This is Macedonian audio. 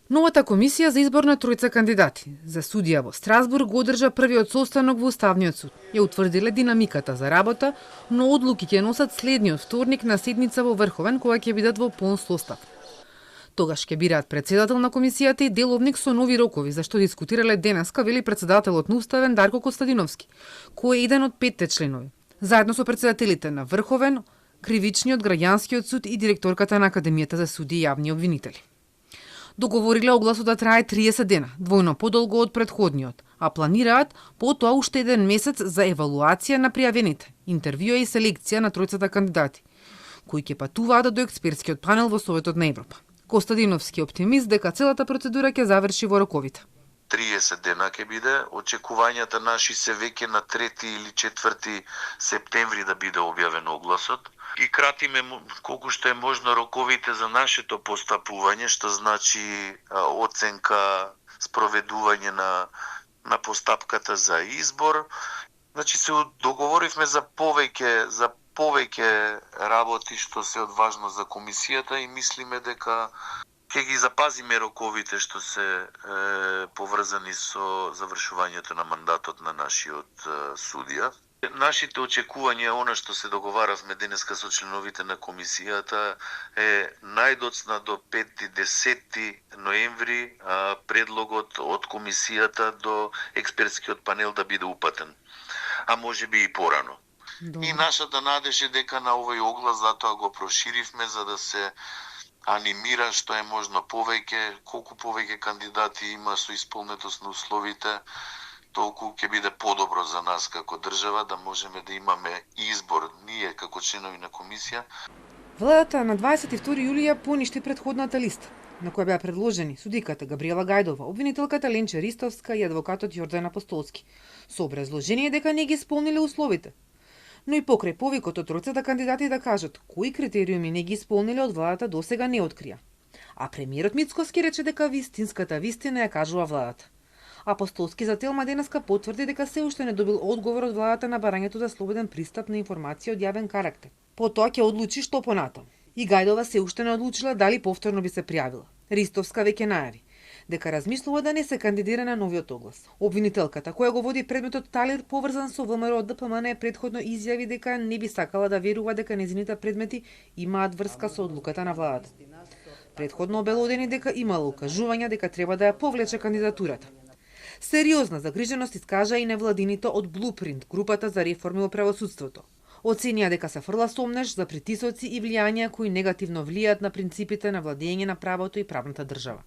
Новата комисија за избор на тројца кандидати за судија во Страсбург го одржа првиот состанок во Уставниот суд. Ја утврдиле динамиката за работа, но одлуки ќе носат следниот вторник на седница во Врховен, кога ќе бидат во полн состав. Тогаш ќе бираат председател на комисијата и деловник со нови рокови, за што дискутирале денеска, вели председателот на Уставен Дарко Костадиновски, кој е еден од 5 членови. Заедно со председателите на Врховен, Кривичниот, Граѓанскиот суд и директорката на Академијата за суди и јавни обвинители. Договориле огласот да трае 30 дена, двојно подолго од претходниот, а планираат потоа уште еден месец за евалуација на пријавените, интервјуа и селекција на тројцата кандидати, кои ќе патуваат до експертскиот панел во Советот на Европа. Костадиновски оптимист дека целата процедура ќе заврши во роковите. 30 дена ќе биде, очекувањата наши се веќе на 3 или 4 септември да биде објавен огласот. И кратиме колку што е можно роковите за нашето постапување, што значи оценка, спроведување на постапката за избор. Значи се договоривме за повеќе работи што се од важност за комисијата и мислиме дека ќе ги запазиме роковите што се поврзани со завршувањето на мандатот на нашиот судија. Нашите очекувања, она што се договаравме денеска со членовите на комисијата, е најдоцна до 5-10 ноември предлогот од комисијата до експертскиот панел да биде упатен, а можеби и порано. И нашата надеж е дека на овој оглас затоа го проширивме за да се анимира што е можно повеќе, колку повеќе кандидати има со исполнетост на условите, толку ќе биде подобро за нас како држава да можеме да имаме избор ние како членови на комисија. Владата на 22 јулија поништи претходната листа, на која беа предложени судиката Габриела Гајдова, обвинителката Ленче Ристовска и адвокатот Јордан Апостолски, со образложение дека не ги исполниле условите. Но и покрај повикот од тројцата кандидати да кажат кои критериуми не ги исполниле од владата досега не открија. А премиерот Мицкоски рече дека вистинската вистина ја кажува владата. Апостолски за Телма денеска потврди дека се уште не добил одговор од владата на барањето за слободен пристап на информација од јавен карактер. Потоа ќе одлучи што понатам. И Гајдова се уште не одлучила дали повторно би се пријавила. Ристовска веќе најави дека размислува да не се кандидира на новиот оглас. Обвинителката, која го води предметот Талир поврзан со ВМРО од ДПМН, предходно изјави дека не би сакала да верува дека нејзините предмети имаат врска со одлуката на владата. Предходно обелодени дека имало укажувања дека треба да ја повлече кандидатурата. Сериозна загриженост искажа и невладините од Blueprint, групата за реформи во правосудството. Оценија дека се фрла сомнеш за притисоци и влијања кои негативно влијаат на принципите на владење на правото и правната држава.